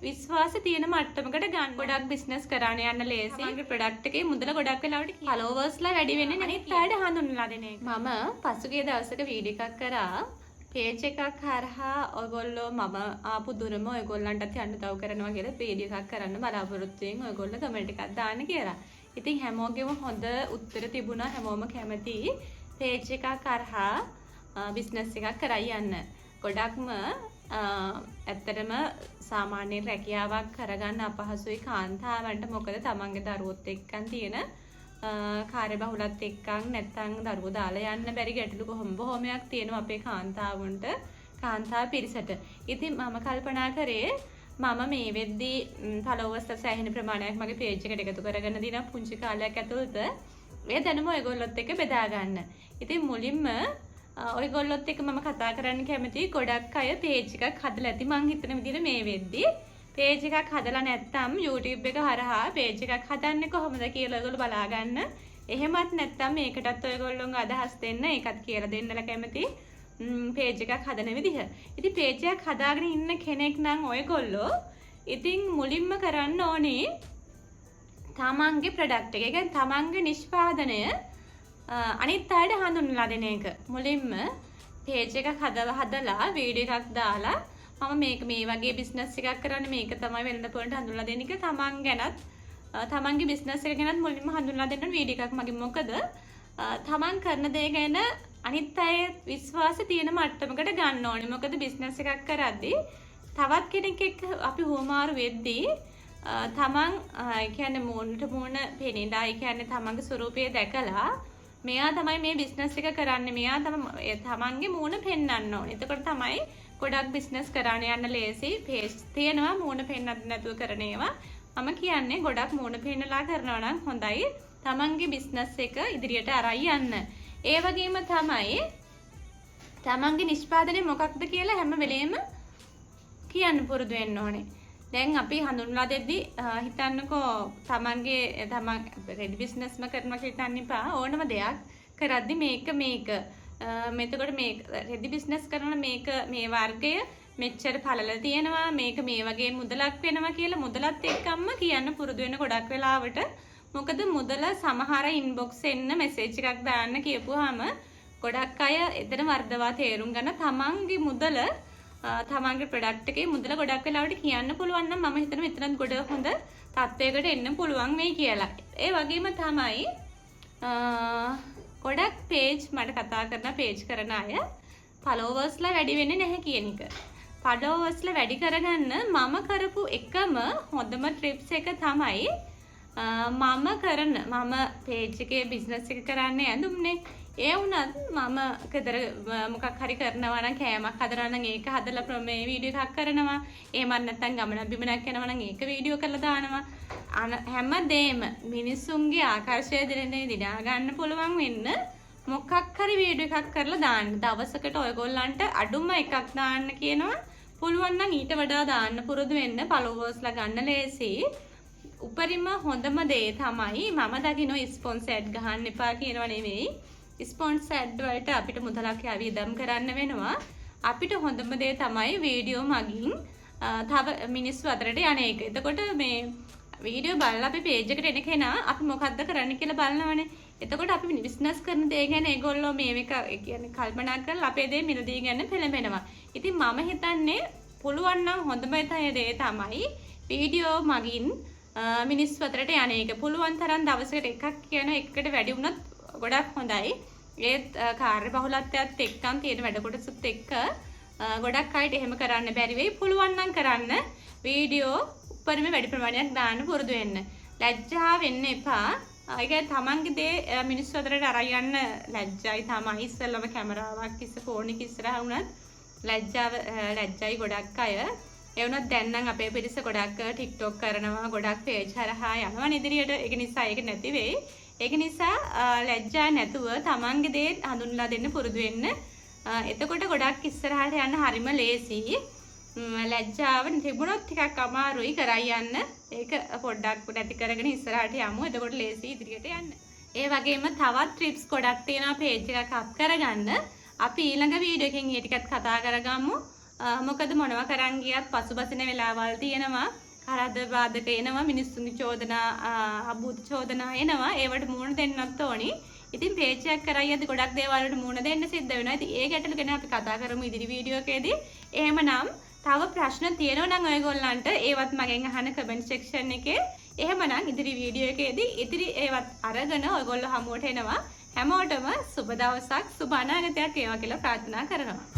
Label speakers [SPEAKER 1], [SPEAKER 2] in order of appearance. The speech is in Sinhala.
[SPEAKER 1] විශ්වාසය තියෙන මට්ටමකට ගන්න. ගොඩක් බිස්නස් කරන්න යන්න ලේසි. මගේ ප්‍රොඩක්ට් එකේ මුදල ගොඩක් වෙලාවට ෆලෝවර්ස්ලා වැඩි වෙන්නේ අනිත් අයට හඳුන්වලා දෙන එක. මම පසුගිය දවසක වීඩියෝ එකක් කරා. පේජ් එකක් හරහා ඔයගොල්ලෝ මම ආපු දුරම ඔයගොල්ලන්ටත් යන්න උදව් කරනවා කියලා වීඩියෝ එකක් කරන්න බලාපොරොත්තු වෙන ඔයගොල්ලෝ කමෙන්ට් එකක් දාන්න කියලා. ඉතින් හැමෝගෙම හොඳ උත්තර තිබුණා. හැමෝම කැමති පේජ් එකක් හරහා බිස්නස් එකක් කරයි යන්න. ගොඩක්ම ඇත්තටම සාමාන්‍ය රැකියාවක් කරගන්න අපහසුයි කාන්තාවන්ට. මොකද තමන්ගේ දරුවොත් එක්කන් තියෙන කාර්යබහුලත් එක්කන් නැත්නම් දරුවෝ දාලා යන්න බැරි ගැටලු බොහොමයක් තියෙනවා අපේ කාන්තාවුන්ට, කාන්තා පිරිසට. ඉතින් මම කල්පනා කරේ මම මේ වෙද්දී ෆලෝවර්ස් සෑහෙන ප්‍රමාණයක් මගේ පේජ් එකට එකතු කරගෙන දින පුංචි කාලයක් ඇතුළත ඒ දැනුම ඔයගොල්ලොත් එක්ක බෙදා ගන්න. ඉතින් මුලින්ම ඔයගොල්ලොත් එක්ක මම කතා කරන්න කැමතියි. ගොඩක් අය පේජ් එකක් හදලා ඇති මං හිතන විදිහට මේ වෙද්දී පේජ් එකක් හදලා නැත්නම් YouTube එක හරහා පේජ් එකක් හදන්නේ කොහොමද කියලා ඔයගොල්ලෝ බලා ගන්න. එහෙමත් නැත්නම් මේකටත් ඔයගොල්ලෝගේ අදහස් දෙන්න, ඒකත් කියලා දෙන්නලා කැමතියි. පේජ් එකක් හදන විදිහ. ඉතින් පේජ් එකක් හදාගෙන ඉන්න කෙනෙක් නම් ඔයගොල්ලෝ ඉතින් මුලින්ම කරන්න ඕනේ තමන්ගේ ප්‍රොඩක්ට් එක, කියන්නේ තමන්ගේ නිෂ්පාදනය අනිත් අයට හඳුන්වලා දෙන එක. මුලින්ම පේජ් එකක් හදලා වීඩියෝ එකක් දාලා මම මේ වගේ බිස්නස් එකක් කරන්නේ, මේක තමයි වෙළඳපොළට හඳුන්වලා දෙන එක. තමන් ගැනත් තමන්ගේ බිස්නස් එක ගැනත් මුලින්ම හඳුන්වලා දෙන්න වීඩියෝ එකක් මගින්. මොකද තමන් කරන දේ ගැන අනිත් අය විශ්වාසය තියෙන මට්ටමකට ගන්න ඕනේ. මොකද බිස්නස් එකක් කරද්දී තවත් කෙනෙක් එක්ක අපි හුවමාරු වෙද්දී තමන් කියන්නේ මූණට මූණ පෙනෙලා, ඒ කියන්නේ තමන්ගේ ස්වරූපය දැකලා මෙයා තමයි මේ බිස්නස් එක කරන්නේ, මෙයා තමයි තමන්ගේ මූණ පෙන්වන්න ඕනේ. එතකොට තමයි ගොඩක් බිස්නස් කරන්න යන්න ලේසි. පේජ් තියෙනවා මූණ පෙන්වන්න නැතුව කරන ඒවා. මම කියන්නේ ගොඩක් මූණ පෙන්නලා කරනවා නම් හොඳයි තමන්ගේ බිස්නස් එක ඉදිරියට අරයි යන්න. ඒ වගේම තමයි තමන්ගේ නිෂ්පාදනය මොකක්ද කියලා හැම වෙලේම කියන්න පුරුදු වෙන්න ඕනේ. දැන් අපි හඳුන්වලා දෙද්දී හිතන්නකෝ තමන් රෙඩි බිස්නස්ම කරනවා කියලා හිතන්න එපා. ඕනම දෙයක් කරද්දී මේක මෙතකොට මේ රෙදි බිස්නස් කරන මේ වර්ගය මෙච්චර පළල තියෙනවා, මේක මේ වගේ මුදලක් වෙනවා කියලා මුදලත් එක්කම කියන්න පුරුදු වෙන ගොඩක් වෙලාවට. මොකද මුදල සමහර ඉන්බොක්ස් එන්න මෙසේජ් එකක් දාන්න කියපුවාම ගොඩක් අය එතන වර්ධවා තේරුම් ගන්න තමන්ගේ මුදල, තමන්ගේ ප්‍රොඩක්ට් එකේ මුදල ගොඩක් වෙලාවට කියන්න පුළුවන් නම් මම හිතනවා මෙතනත් ගොඩ හොඳ තත්වයකට එන්න පුළුවන් මේ කියලා. ඒ වගේම තමයි ගොඩක් පේජ් මට කතා කරන පේජ් කරන අය ෆලෝවර්ස්ලා වැඩි වෙන්නේ නැහැ කියන එක. ෆලෝවර්ස්ලා වැඩි කරගන්න මම කරපු එකම හොඳම ට්‍රිප්ස් එක තමයි මම පේජ් එකේ බිස්නස් එක කරන්න ඇඳුම්නේ. ඒ වුණත් මම ගෙදර මොකක් හරි කරනවා නම්, කෑමක් හදනවා නම් ඒක හදලා මේ වීඩියෝ එකක් කරනවා. එහෙමත් නැත්නම් ගමනක් බිමනක් යනවා නම් ඒක වීඩියෝ කරලා දානවා. හැමදේම මිනිස්සුන්ගේ ආකර්ෂය දිනා ගන්න පුළුවන් වෙන්න මොකක් හරි වීඩියෝ එකක් කරලා දාන්න. දවසකට ඔයගොල්ලන්ට අඩුම එකක් දාන්න කියනවා. පුළුවන් නම් ඊට වඩා දාන්න පුරුදු වෙන්න. ෆලෝවර්ස්ලා ගන්න ලේසි. උපරිම හොඳම දේ තමයි මම දකින්න ස්පොන්සර් ඇඩ් ගහන්න එපා කියනවා නෙවෙයි. ස්පොන්සර් ඇඩ් වලට අපිට මුදලක් වියදම් කරන්න වෙනවා. අපිට හොඳම දේ තමයි වීඩියෝ මගින් තව මිනිස්සු අතරට යන එක. එතකොට මේ වීඩියෝ බලලා අපි පේජ් එකට එන කෙනා අපි මොකද්ද කරන්න කියලා බලනවනේ. එතකොට අපි බිස්නස් කරන දේ ගැන ඒගොල්ලෝ මේක කියන්නේ කල්පනා කරලා අපේ දේ මිලදී ගන්න පෙළඹෙනවා. ඉතින් මම හිතන්නේ පුළුවන් නම් හොඳම දේ තමයි වීඩියෝ මගින් මිනිස්සු අතරට යන එක. පුළුවන් තරම් දවසකට එකක් කියන එකකට වැඩි වුණත් ගොඩක් හොඳයි. ඒත් කාර්යබහුලත්වයත් එක්කම තියෙන වැඩ කොටසත් එක්ක ගොඩක් අයට එහෙම කරන්න බැරි වෙයි. පුළුවන් නම් කරන්න වීඩියෝ උපරිම වැඩි ප්‍රමාණයක් දාන්න පුරුදු වෙන්න. ලැජ්ජා වෙන්න එපා. ඒක තමන්ගේ දේ මිනිස්සු අතරට අරන් යන්න ලැජ්ජයි තමයි. ඉස්සෙල්ලම කැමරාවක් ෆෝන් එක ඉස්සරහා වුණත් ලැජ්ජයි ගොඩක් අය. ඒ වුණත් දැන් නම් අපේ පිරිස ගොඩක් TikTok කරනවා, ගොඩක් page හරහා යනවා ඉදිරියට. ඒක නිසා ඒක නැති වෙයි. ඒක නිසා ලැජ්ජා නැතුව තමන්ගේ දේ හඳුන්ලා දෙන්න පුරුදු වෙන්න. එතකොට ගොඩක් ඉස්සරහට යන්න හරිම ලේසි. ලැජ්ජාව තිබුණොත් ටිකක් අමාරුයි කරයි යන්න. ඒක පොඩ්ඩක් නැති කරගෙන ඉස්සරහට යමු. එතකොට ලේසි ඉදිරියට යන්න. ඒ වගේම තවත් ට්‍රිප්ස් ගොඩක් තියෙනවා පේජ් එකක් අප් කරගන්න. අපි ඊළඟ වීඩියෝ එකකින් ඒ ටිකත් කතා කරගමු. මොකද මොනවා කරන් ගියත් පසුබසින වෙලාවල් තියෙනවා. කරදර බාධක එනවා, මිනිස්සුන්ගේ චෝදනා, අභූත චෝදනා එනවා. ඒවට මුහුණ දෙන්නත් ඕනි. ඉතින් පේජ් එක කරයි යද්දි ගොඩක් දේවල් වලට මුහුණ දෙන්න සිද්ධ වෙනවා. ඉතින් ඒ ගැටලු ගැන අපි කතා කරමු ඉදිරි වීඩියෝ එකේදී. එහෙමනම් තව ප්‍රශ්න තියෙනවා නම් ඔයගොල්ලන්ට ඒවත් මගෙන් අහන්න කමෙන්ට් සෙක්ෂන් එකේ. එහෙමනම් ඉදිරි වීඩියෝ එකේදී ඉදිරි ඒවත් අරගෙන ඔයගොල්ලෝ හමුවට එනවා. හැමෝටම සුබ දවසක්, සුබ අනාගතයක් වේවා කියලා ප්‍රාර්ථනා කරනවා.